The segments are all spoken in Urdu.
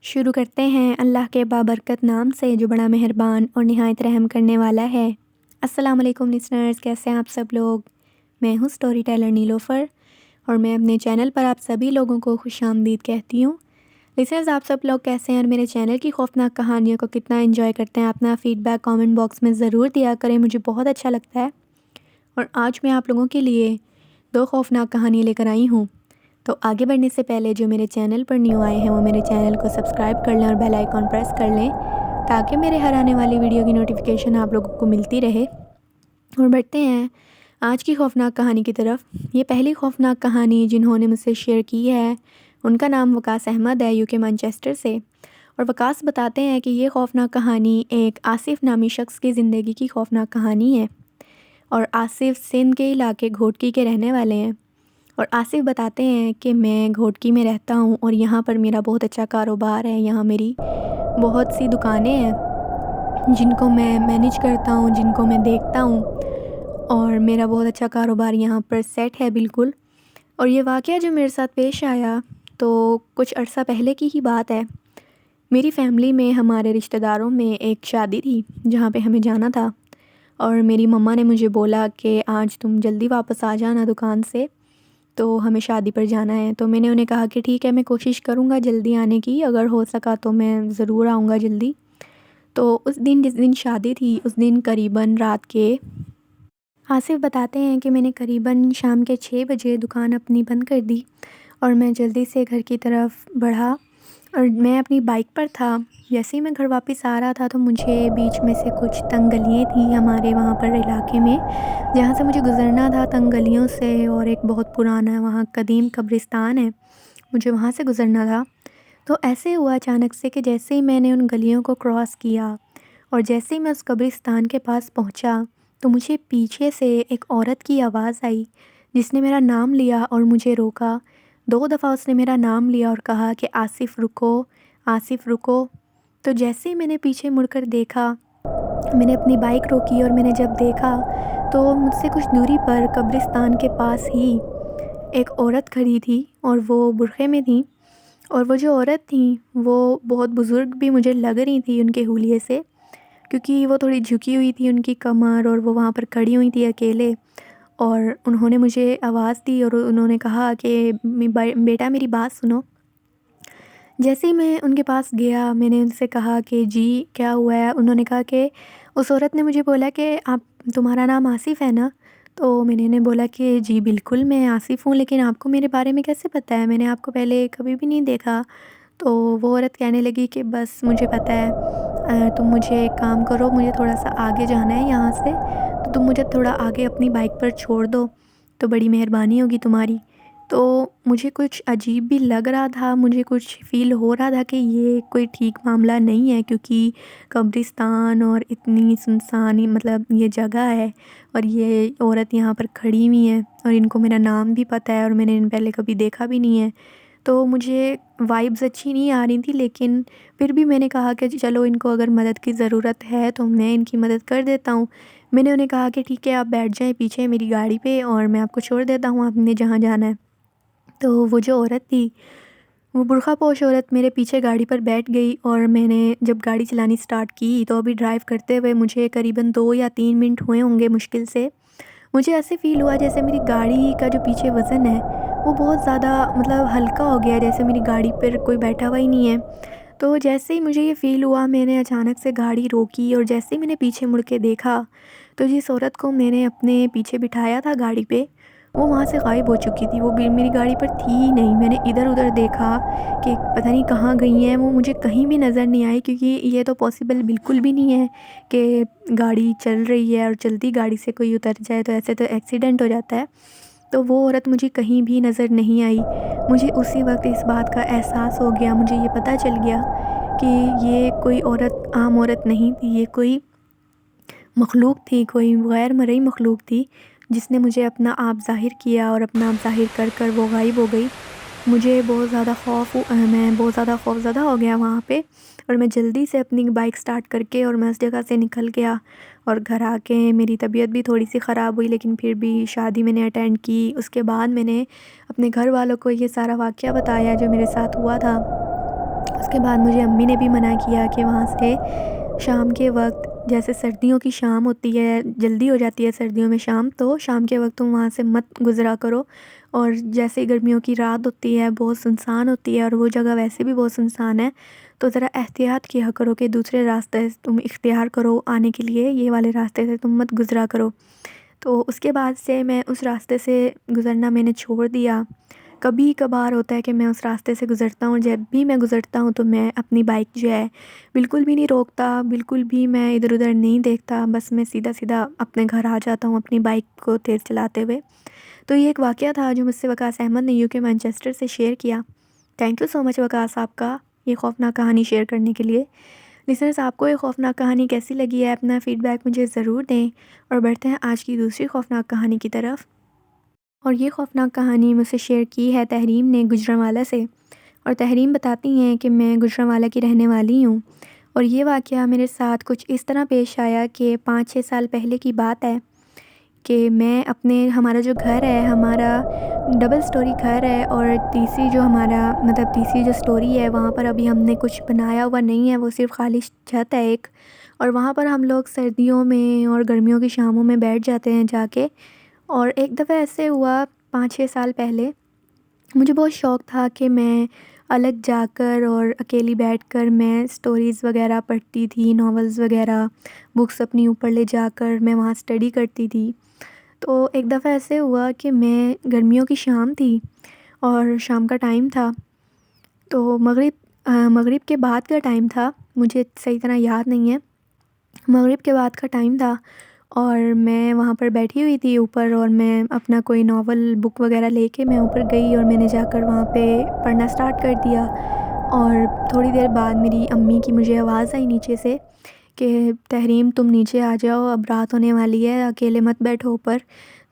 شروع کرتے ہیں اللہ کے بابرکت نام سے جو بڑا مہربان اور نہایت رحم کرنے والا ہے۔ السلام علیکم لسنرز، کیسے ہیں آپ سب لوگ؟ میں ہوں سٹوری ٹیلر نیلوفر اور میں اپنے چینل پر آپ سبھی لوگوں کو خوش آمدید کہتی ہوں۔ لسنرز، آپ سب لوگ کیسے ہیں اور میرے چینل کی خوفناک کہانیوں کو کتنا انجوائے کرتے ہیں؟ اپنا فیڈ بیک کامنٹ باکس میں ضرور دیا کریں، مجھے بہت اچھا لگتا ہے۔ اور آج میں آپ لوگوں کے لیے 2 خوفناک کہانی لے کر آئی ہوں۔ تو آگے بڑھنے سے پہلے جو میرے چینل پر نیو آئے ہیں وہ میرے چینل کو سبسکرائب کر لیں اور بیل آئیکن پریس کر لیں تاکہ میرے ہر آنے والی ویڈیو کی نوٹیفیکیشن آپ لوگوں کو ملتی رہے۔ اور بڑھتے ہیں آج کی خوفناک کہانی کی طرف۔ یہ پہلی خوفناک کہانی جنہوں نے مجھ سے شیئر کی ہے ان کا نام وقاص احمد ہے، UK مانچسٹر سے۔ اور وقاص بتاتے ہیں کہ یہ خوفناک کہانی ایک آصف نامی شخص کی زندگی کی خوفناک کہانی ہے۔ اور آصف سندھ کے علاقے گھوٹکی کے رہنے والے ہیں۔ اور آصف بتاتے ہیں کہ میں گھوٹکی میں رہتا ہوں اور یہاں پر میرا بہت اچھا کاروبار ہے۔ یہاں میری بہت سی دکانیں ہیں جن کو میں مینیج کرتا ہوں، جن کو میں دیکھتا ہوں، اور میرا بہت اچھا کاروبار یہاں پر سیٹ ہے بالکل۔ اور یہ واقعہ جو میرے ساتھ پیش آیا تو کچھ عرصہ پہلے کی ہی بات ہے۔ میری فیملی میں ہمارے رشتہ داروں میں ایک شادی تھی جہاں پہ ہمیں جانا تھا، اور میری مما نے مجھے بولا کہ آج تم جلدی واپس آ جانا دکان سے، تو ہمیں شادی پر جانا ہے۔ تو میں نے انہیں کہا کہ ٹھیک ہے، میں کوشش کروں گا جلدی آنے کی، اگر ہو سکا تو میں ضرور آؤں گا جلدی۔ تو اس دن جس دن شادی تھی اس دن قریباً رات کے آصف بتاتے ہیں کہ میں نے قریباً شام کے 6 بجے دکان اپنی بند کر دی اور میں جلدی سے گھر کی طرف بڑھا، اور میں اپنی بائک پر تھا۔ جیسے ہی میں گھر واپس آ رہا تھا تو مجھے بیچ میں سے کچھ تنگ گلیاں تھیں ہمارے وہاں پر علاقے میں جہاں سے مجھے گزرنا تھا، تنگ گلیوں سے، اور ایک بہت پرانا وہاں قدیم قبرستان ہے، مجھے وہاں سے گزرنا تھا۔ تو ایسے ہوا اچانک سے کہ جیسے ہی میں نے ان گلیوں کو کراس کیا اور جیسے ہی میں اس قبرستان کے پاس پہنچا تو مجھے پیچھے سے ایک عورت کی آواز آئی جس نے میرا نام لیا اور مجھے روکا۔ 2 دفعہ اس نے میرا نام لیا اور کہا کہ آصف رکو، آصف رکو۔ تو جیسے ہی میں نے پیچھے مڑ کر دیکھا، میں نے اپنی بائک روکی اور میں نے جب دیکھا تو مجھ سے کچھ دوری پر قبرستان کے پاس ہی ایک عورت کھڑی تھی اور وہ برقعے میں تھیں، اور وہ جو عورت تھیں وہ بہت بزرگ بھی مجھے لگ رہی تھی ان کے حلیے سے، کیونکہ وہ تھوڑی جھکی ہوئی تھی ان کی کمر، اور وہ وہاں پر کھڑی ہوئی تھی اکیلے۔ اور انہوں نے مجھے آواز دی اور انہوں نے کہا کہ بیٹا میری بات سنو۔ جیسے ہی میں ان کے پاس گیا میں نے ان سے کہا کہ جی کیا ہوا ہے؟ انہوں نے کہا کہ اس عورت نے مجھے بولا کہ تمہارا نام آصف ہے نا؟ تو میں نے بولا کہ جی بالکل میں آصف ہوں، لیکن آپ کو میرے بارے میں کیسے پتہ ہے؟ میں نے آپ کو پہلے کبھی بھی نہیں دیکھا۔ تو وہ عورت کہنے لگی کہ بس مجھے پتہ ہے، تم مجھے ایک کام کرو، مجھے تھوڑا سا آگے جانا ہے یہاں سے، تو تم مجھے تھوڑا آگے اپنی بائک پر چھوڑ دو تو بڑی مہربانی ہوگی تمہاری۔ تو مجھے کچھ عجیب بھی لگ رہا تھا، مجھے کچھ فیل ہو رہا تھا کہ یہ کوئی ٹھیک معاملہ نہیں ہے، کیونکہ قبرستان اور اتنی سنسانی مطلب یہ جگہ ہے اور یہ عورت یہاں پر کھڑی ہوئی ہے اور ان کو میرا نام بھی پتہ ہے اور میں نے ان پہلے کبھی دیکھا بھی نہیں ہے۔ تو مجھے وائبز اچھی نہیں آ رہی تھی، لیکن پھر بھی میں نے کہا کہ چلو ان کو اگر مدد کی ضرورت ہے تو میں ان کی مدد کر دیتا ہوں۔ میں نے انہیں کہا کہ ٹھیک ہے آپ بیٹھ جائیں پیچھے میری گاڑی پہ اور میں آپ کو چھوڑ دیتا ہوں، آپ نے جہاں جانا ہے۔ تو وہ جو عورت تھی، وہ برقع پوش عورت میرے پیچھے گاڑی پر بیٹھ گئی، اور میں نے جب گاڑی چلانی سٹارٹ کی تو ابھی ڈرائیو کرتے ہوئے مجھے قریباً 2 یا 3 منٹ ہوئے ہوں گے مشکل سے، مجھے ایسے فیل ہوا جیسے میری گاڑی کا جو پیچھے وزن ہے وہ بہت زیادہ مطلب ہلکا ہو گیا، جیسے میری گاڑی پر کوئی بیٹھا ہوا ہی نہیں ہے۔ تو جیسے ہی مجھے یہ فیل ہوا میں نے اچانک سے گاڑی روکی، اور جیسے ہی میں نے پیچھے مڑ کے دیکھا تو جس عورت کو میں نے اپنے پیچھے بٹھایا تھا گاڑی پہ وہ وہاں سے غائب ہو چکی تھی، وہ میری گاڑی پر تھی ہی نہیں۔ میں نے ادھر ادھر دیکھا کہ پتہ نہیں کہاں گئی ہیں، وہ مجھے کہیں بھی نظر نہیں آئی، کیونکہ یہ تو پاسبل بالکل بھی نہیں ہے کہ گاڑی چل رہی ہے اور چلتی گاڑی سے کوئی اتر جائے، تو ایسے تو ایکسیڈنٹ ہو جاتا ہے۔ تو وہ عورت مجھے کہیں بھی نظر نہیں آئی۔ مجھے اسی وقت اس بات کا احساس ہو گیا، مجھے یہ پتہ چل گیا کہ یہ کوئی عورت عام عورت نہیں تھی، یہ کوئی مخلوق تھی، کوئی غیر مرئی مخلوق تھی جس نے مجھے اپنا آپ ظاہر کیا، اور اپنا آپ ظاہر کر کر وہ غائب ہو گئی۔ مجھے بہت زیادہ میں بہت زیادہ خوفزدہ ہو گیا وہاں پہ، اور میں جلدی سے اپنی بائک سٹارٹ کر کے اور میں اس جگہ سے نکل گیا، اور گھر آ کے میری طبیعت بھی تھوڑی سی خراب ہوئی، لیکن پھر بھی شادی میں نے اٹینڈ کی۔ اس کے بعد میں نے اپنے گھر والوں کو یہ سارا واقعہ بتایا جو میرے ساتھ ہوا تھا، اس کے بعد مجھے امی نے بھی منع کیا کہ وہاں سے شام کے وقت، جیسے سردیوں کی شام ہوتی ہے، جلدی ہو جاتی ہے سردیوں میں شام، تو شام کے وقت تم وہاں سے مت گزرا کرو، اور جیسے گرمیوں کی رات ہوتی ہے بہت سنسان ہوتی ہے اور وہ جگہ ویسے بھی بہت سنسان ہے، تو ذرا احتیاط کیا کرو کہ دوسرے راستے تم اختیار کرو آنے کے لیے، یہ والے راستے سے تم مت گزرا کرو۔ تو اس کے بعد سے میں اس راستے سے گزرنا میں نے چھوڑ دیا۔ کبھی کبھار ہوتا ہے کہ میں اس راستے سے گزرتا ہوں، جب بھی میں گزرتا ہوں تو میں اپنی بائک جو ہے بالکل بھی نہیں روکتا، بالکل بھی میں ادھر ادھر نہیں دیکھتا، بس میں سیدھا سیدھا اپنے گھر آ جاتا ہوں اپنی بائک کو تیز چلاتے ہوئے۔ تو یہ ایک واقعہ تھا جو مجھ سے وقاص احمد نے یو کے مانچسٹر سے شیئر کیا۔ تھینک یو سو مچ وقاص آپ کا یہ خوفناک کہانی شیئر کرنے کے لیے۔ لسنرز، آپ کو یہ خوفناک کہانی کیسی لگی ہے؟ اپنا فیڈ بیک مجھے ضرور دیں، اور بڑھتے ہیں آج کی دوسری خوفناک کہانی کی طرف۔ اور یہ خوفناک کہانی مجھ سے شیئر کی ہے تحریم نے گوجرانوالہ سے، اور تحریم بتاتی ہیں کہ میں گوجرانوالہ کی رہنے والی ہوں، اور یہ واقعہ میرے ساتھ کچھ اس طرح پیش آیا کہ 5-6 سال پہلے کی بات ہے کہ میں ہمارا جو گھر ہے، ہمارا ڈبل سٹوری گھر ہے، اور تیسری جو سٹوری ہے وہاں پر ابھی ہم نے کچھ بنایا ہوا نہیں ہے، وہ صرف خالی چھت ہے ایک، اور وہاں پر ہم لوگ سردیوں میں اور گرمیوں کی شاموں میں بیٹھ جاتے ہیں جا کے۔ اور ایک دفعہ ایسے ہوا 5-6 سال پہلے، مجھے بہت شوق تھا کہ میں الگ جا کر اور اکیلی بیٹھ کر میں سٹوریز وغیرہ پڑھتی تھی، ناولز وغیرہ، بکس اپنی اوپر لے جا کر میں وہاں اسٹڈی کرتی تھی۔ تو ایک دفعہ ایسے ہوا کہ میں گرمیوں کی شام تھی اور شام کا ٹائم تھا، تو مغرب کے بعد کا ٹائم تھا، مجھے صحیح طرح یاد نہیں ہے، مغرب کے بعد کا ٹائم تھا، اور میں وہاں پر بیٹھی ہوئی تھی اوپر، اور میں اپنا کوئی ناول بک وغیرہ لے کے میں اوپر گئی، اور میں نے جا کر وہاں پہ پڑھنا سٹارٹ کر دیا۔ اور تھوڑی دیر بعد میری امی کی مجھے آواز آئی نیچے سے کہ تحریم تم نیچے آ جاؤ، اب رات ہونے والی ہے، اکیلے مت بیٹھو اوپر،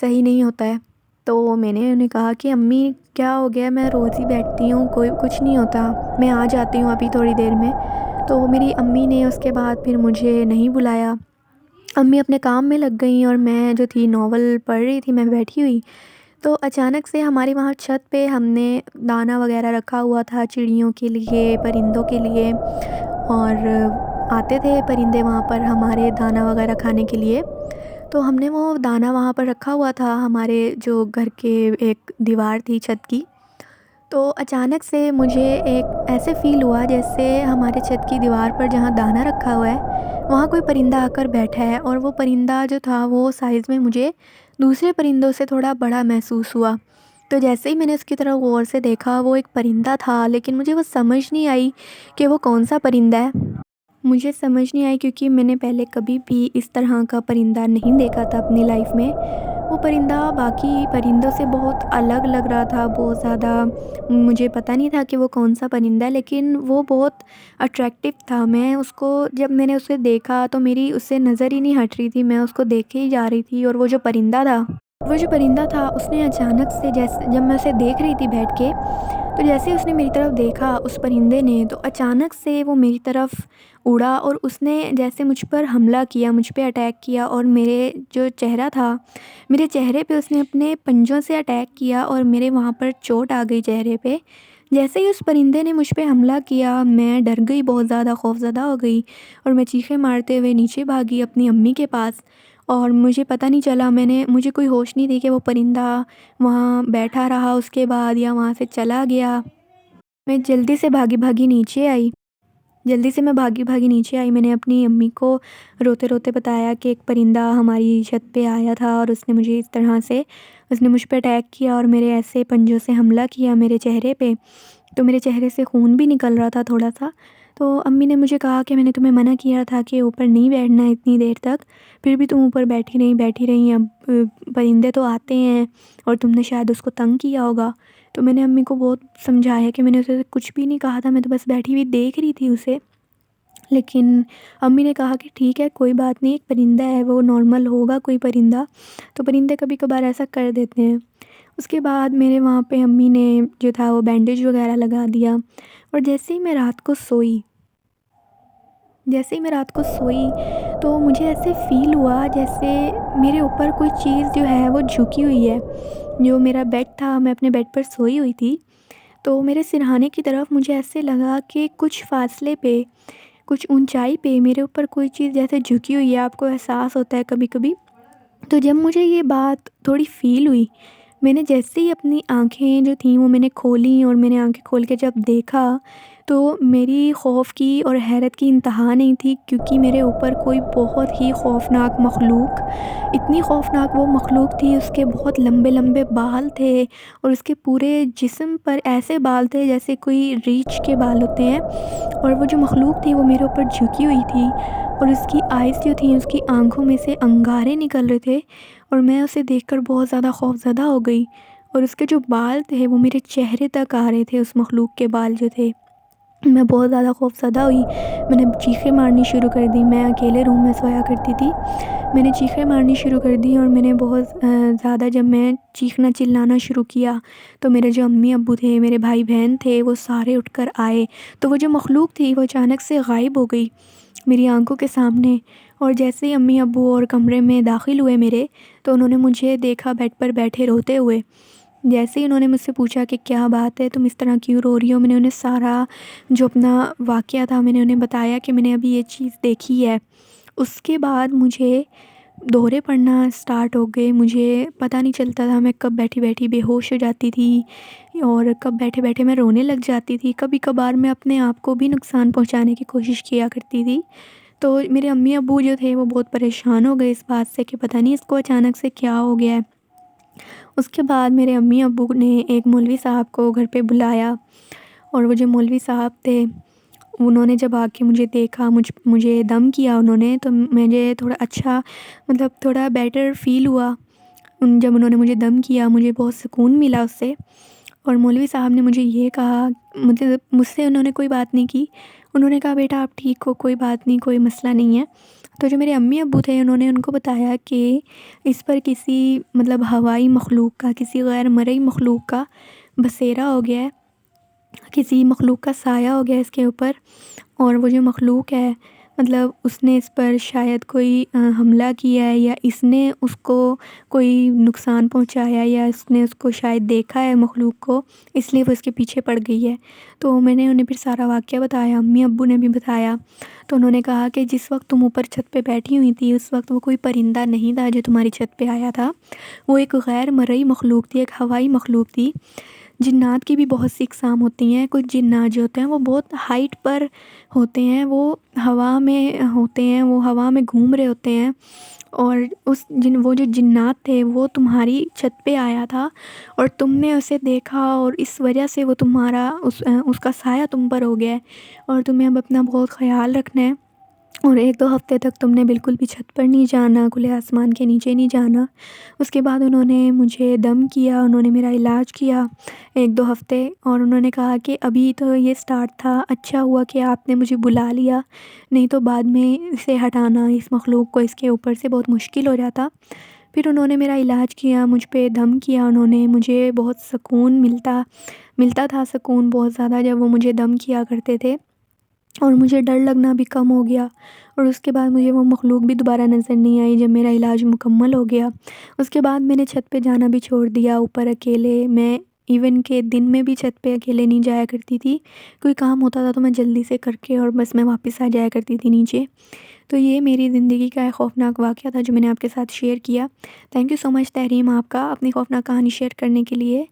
صحیح نہیں ہوتا ہے۔ تو میں نے انہیں کہا کہ امی کیا ہو گیا، میں روز ہی بیٹھتی ہوں، کچھ نہیں ہوتا، میں آ جاتی ہوں ابھی تھوڑی دیر میں۔ تو میری امی نے اس کے بعد پھر مجھے نہیں بلایا، امی اپنے کام میں لگ گئیں، اور میں جو تھی ناول پڑھ رہی تھی، میں بیٹھی ہوئی۔ تو اچانک سے ہمارے وہاں چھت پہ ہم نے دانہ وغیرہ رکھا ہوا تھا چڑیوں کے لیے، پرندوں کے لیے، اور آتے تھے پرندے وہاں پر ہمارے دانہ وغیرہ کھانے کے لیے، تو ہم نے وہ دانہ وہاں پر رکھا ہوا تھا ہمارے جو گھر کے ایک دیوار تھی چھت کی۔ تو اچانک سے مجھے ایک ایسے فیل ہوا جیسے ہمارے چھت کی دیوار پر جہاں دانہ رکھا ہوا ہے وہاں کوئی پرندہ آ کر بیٹھا ہے، اور وہ پرندہ جو تھا وہ سائز میں مجھے دوسرے پرندوں سے تھوڑا بڑا محسوس ہوا۔ تو جیسے ہی میں نے اس کی طرف غور سے دیکھا، وہ ایک پرندہ تھا، لیکن مجھے وہ سمجھ نہیں آئی کہ وہ کون سا پرندہ ہے، مجھے سمجھ نہیں آئی کیونکہ میں نے پہلے کبھی بھی اس طرح کا پرندہ نہیں دیکھا تھا اپنی لائف میں۔ وہ پرندہ باقی پرندوں سے بہت الگ لگ رہا تھا، بہت زیادہ، مجھے پتہ نہیں تھا کہ وہ کون سا پرندہ ہے، لیکن وہ بہت اٹریکٹیو تھا۔ جب میں نے اسے دیکھا تو میری اس سے نظر ہی نہیں ہٹ رہی تھی، میں اس کو دیکھے ہی جا رہی تھی، اور وہ جو پرندہ تھا اس نے اچانک سے، جب میں اسے دیکھ رہی تھی بیٹھ کے، تو جیسے اس نے میری طرف دیکھا اس پرندے نے، تو اچانک سے وہ میری طرف اڑا، اور اس نے جیسے مجھ پر حملہ کیا، مجھ پہ اٹیک کیا، اور میرے جو چہرہ تھا، میرے چہرے پہ اس نے اپنے پنجوں سے اٹیک کیا، اور میرے وہاں پر چوٹ آ گئی چہرے پہ۔ جیسے ہی اس پرندے نے مجھ پہ حملہ کیا، میں ڈر گئی، بہت زیادہ خوفزدہ ہو گئی، اور میں چیخیں مارتے ہوئے نیچے بھاگی اپنی امی کے پاس، اور مجھے پتہ نہیں چلا، مجھے کوئی ہوش نہیں تھی کہ وہ پرندہ وہاں بیٹھا رہا اس کے بعد یا وہاں سے چلا گیا۔ میں جلدی سے بھاگی نیچے آئی، میں نے اپنی امی کو روتے روتے بتایا کہ ایک پرندہ ہماری چھت پہ آیا تھا، اور اس نے مجھے اس طرح سے، اس نے مجھ پہ اٹیک کیا، اور میرے ایسے پنجوں سے حملہ کیا میرے چہرے پہ، تو میرے چہرے سے خون بھی نکل رہا تھا تھوڑا سا۔ تو امی نے مجھے کہا کہ میں نے تمہیں منع کیا تھا کہ اوپر نہیں بیٹھنا اتنی دیر تک، پھر بھی تم اوپر بیٹھی رہی، اب پرندے تو آتے ہیں اور تم نے شاید اس کو تنگ کیا ہوگا۔ تو میں نے امی کو بہت سمجھایا کہ میں نے اسے کچھ بھی نہیں کہا تھا، میں تو بس بیٹھی ہوئی دیکھ رہی تھی اسے، لیکن امی نے کہا کہ ٹھیک ہے، کوئی بات نہیں، ایک پرندہ ہے، وہ نارمل ہوگا کوئی پرندہ، تو پرندے کبھی کبھار ایسا کر دیتے ہیں۔ اس کے بعد میرے وہاں پہ امی نے جو تھا وہ بینڈیج وغیرہ لگا دیا، اور جیسے ہی میں رات کو سوئی تو مجھے ایسے فیل ہوا جیسے میرے اوپر کوئی چیز جو ہے وہ جھکی ہوئی ہے۔ جو میرا بیڈ تھا، میں اپنے بیڈ پر سوئی ہوئی تھی، تو میرے سرہانے کی طرف مجھے ایسے لگا کہ کچھ فاصلے پہ، کچھ اونچائی پہ میرے اوپر کوئی چیز جیسے جھکی ہوئی ہے، آپ کو احساس ہوتا ہے کبھی کبھی۔ تو جب مجھے یہ بات تھوڑی فیل ہوئی، میں نے جیسے ہی اپنی آنکھیں جو تھیں وہ میں نے کھولیں اور میں نے آنکھیں کھول کے جب دیکھا، تو میری خوف کی اور حیرت کی انتہا نہیں تھی، کیونکہ میرے اوپر کوئی بہت ہی خوفناک مخلوق، اتنی خوفناک وہ مخلوق تھی، اس کے بہت لمبے لمبے بال تھے اور اس کے پورے جسم پر ایسے بال تھے جیسے کوئی ریچھ کے بال ہوتے ہیں، اور وہ جو مخلوق تھی وہ میرے اوپر جھکی ہوئی تھی، اور اس کی آئز جو تھیں، اس کی آنکھوں میں سے انگارے نکل رہے تھے، اور میں اسے دیکھ کر بہت زیادہ خوفزدہ ہو گئی۔ اور اس کے جو بال تھے وہ میرے چہرے تک آ رہے تھے، اس مخلوق کے بال جو تھے۔ میں بہت زیادہ خوفزدہ ہوئی، میں نے چیخیں مارنی شروع کر دی، میں اکیلے روم میں سویا کرتی تھی۔ میں نے چیخیں مارنی شروع کر دی، اور میں نے بہت زیادہ جب میں چیخنا چلانا شروع کیا تو میرے جو امی ابو تھے، میرے بھائی بہن تھے، وہ سارے اٹھ کر آئے۔ تو وہ جو مخلوق تھی وہ اچانک سے غائب ہو گئی میری آنکھوں کے سامنے، اور جیسے ہی امی ابو اور کمرے میں داخل ہوئے میرے، تو انہوں نے مجھے دیکھا بیڈ پر بیٹھے روتے ہوئے۔ جیسے ہی انہوں نے مجھ سے پوچھا کہ کیا بات ہے، تم اس طرح کیوں رو رہی ہو، میں نے انہیں سارا جو اپنا واقعہ تھا میں نے انہیں بتایا کہ میں نے ابھی یہ چیز دیکھی ہے۔ اس کے بعد مجھے دورے پڑنا سٹارٹ ہو گئے، مجھے پتہ نہیں چلتا تھا میں کب بیٹھی بیٹھی بے ہوش ہو جاتی تھی اور کب بیٹھے بیٹھے میں رونے لگ جاتی تھی، کبھی کبھار میں اپنے آپ کو بھی نقصان پہنچانے کی کوشش کیا کرتی تھی۔ تو میرے امی ابو جو تھے وہ بہت پریشان ہو گئے اس بات سے کہ پتہ نہیں اس کو اچانک سے کیا ہو گیا ہے۔ اس کے بعد میرے امی ابو نے ایک مولوی صاحب کو گھر پہ بلایا، اور وہ جو مولوی صاحب تھے انہوں نے جب آ کے مجھے دیکھا، مجھے دم کیا انہوں نے، تو مجھے تھوڑا اچھا، مطلب تھوڑا بیٹر فیل ہوا۔ جب انہوں نے مجھے دم کیا مجھے بہت سکون ملا اس سے۔ اور مولوی صاحب نے مجھے یہ کہا، مطلب مجھ سے انہوں نے کوئی بات نہیں کی، انہوں نے کہا بیٹا آپ ٹھیک ہو، کوئی بات نہیں، کوئی مسئلہ نہیں ہے۔ تو جو میرے امی ابو تھے انہوں نے ان کو بتایا کہ اس پر کسی مطلب ہوائی مخلوق کا، کسی غیر مرئی مخلوق کا بسیرا ہو گیا ہے، کسی مخلوق کا سایہ ہو گیا اس کے اوپر، اور وہ جو مخلوق ہے مطلب اس نے اس پر شاید کوئی حملہ کیا ہے، یا اس نے اس کو کوئی نقصان پہنچایا، یا اس نے اس کو شاید دیکھا ہے مخلوق کو، اس لیے وہ اس کے پیچھے پڑ گئی ہے۔ تو میں نے انہیں پھر سارا واقعہ بتایا، امی ابو نے بھی بتایا۔ تو انہوں نے کہا کہ جس وقت تم اوپر چھت پہ بیٹھی ہوئی تھی اس وقت وہ کوئی پرندہ نہیں تھا جو تمہاری چھت پہ آیا تھا، وہ ایک غیر مرئی مخلوق تھی، ایک ہوائی مخلوق تھی۔ جنات کی بھی بہت سی اقسام ہوتی ہیں، کچھ جنات جو ہوتے ہیں وہ بہت ہائٹ پر ہوتے ہیں، وہ ہوا میں ہوتے ہیں، وہ ہوا میں گھوم رہے ہوتے ہیں، اور وہ جو جنات تھے وہ تمہاری چھت پہ آیا تھا اور تم نے اسے دیکھا، اور اس وجہ سے وہ تمہارا اس کا سایہ تم پر ہو گیا ہے، اور تمہیں اب اپنا بہت خیال رکھنا ہے، اور 1-2 ہفتے تک تم نے بالکل بھی چھت پر نہیں جانا، کھلے آسمان کے نیچے نہیں جانا۔ اس کے بعد انہوں نے مجھے دم کیا، انہوں نے میرا علاج کیا 1-2 ہفتے، اور انہوں نے کہا کہ ابھی تو یہ سٹارٹ تھا، اچھا ہوا کہ آپ نے مجھے بلا لیا، نہیں تو بعد میں اسے ہٹانا، اس مخلوق کو اس کے اوپر سے بہت مشکل ہو جاتا۔ پھر انہوں نے میرا علاج کیا، مجھ پہ دم کیا انہوں نے، مجھے بہت سکون ملتا تھا، سکون بہت زیادہ جب وہ مجھے دم کیا کرتے تھے، اور مجھے ڈر لگنا بھی کم ہو گیا، اور اس کے بعد مجھے وہ مخلوق بھی دوبارہ نظر نہیں آئی جب میرا علاج مکمل ہو گیا۔ اس کے بعد میں نے چھت پہ جانا بھی چھوڑ دیا اوپر اکیلے، میں ایون کہ دن میں بھی چھت پہ اکیلے نہیں جایا کرتی تھی، کوئی کام ہوتا تھا تو میں جلدی سے کر کے اور بس میں واپس آ جایا کرتی تھی نیچے۔ تو یہ میری زندگی کا ایک خوفناک واقعہ تھا جو میں نے آپ کے ساتھ شیئر کیا۔ تھینک یو سو مچ تحریم آپ کا اپنی خوفناک کہانی شیئر کرنے کے لیے۔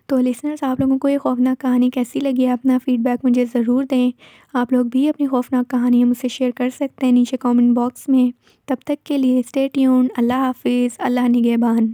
تو لسنرز، آپ لوگوں کو یہ خوفناک کہانی کیسی لگی ہے؟ اپنا فیڈ بیک مجھے ضرور دیں۔ آپ لوگ بھی اپنی خوفناک کہانیاں مجھ سے شیئر کر سکتے ہیں نیچے کامنٹ باکس میں۔ تب تک کے لیے اسٹے ٹیون، اللہ حافظ، اللہ نگہبان۔